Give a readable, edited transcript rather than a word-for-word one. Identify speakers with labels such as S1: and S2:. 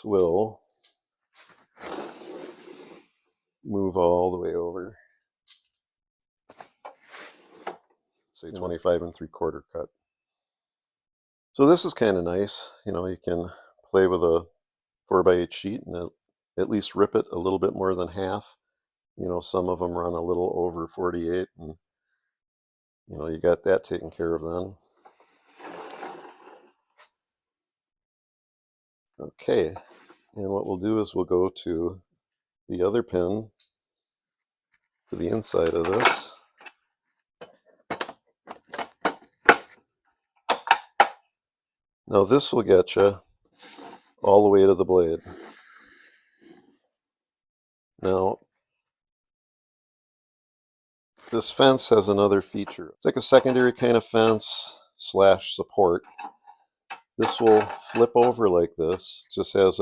S1: this will move all the way over. Say 25 3/4 cut. So this is kind of nice. You know, you can play with a 4x8 sheet and at least rip it a little bit more than half. You know, some of them run a little over 48, and you know, you got that taken care of then. Okay, and what we'll do is we'll go to the other pin to the inside of this. Now this will get you all the way to the blade. Now this fence has another feature. It's like a secondary kind of fence / support. This will flip over like this. It just has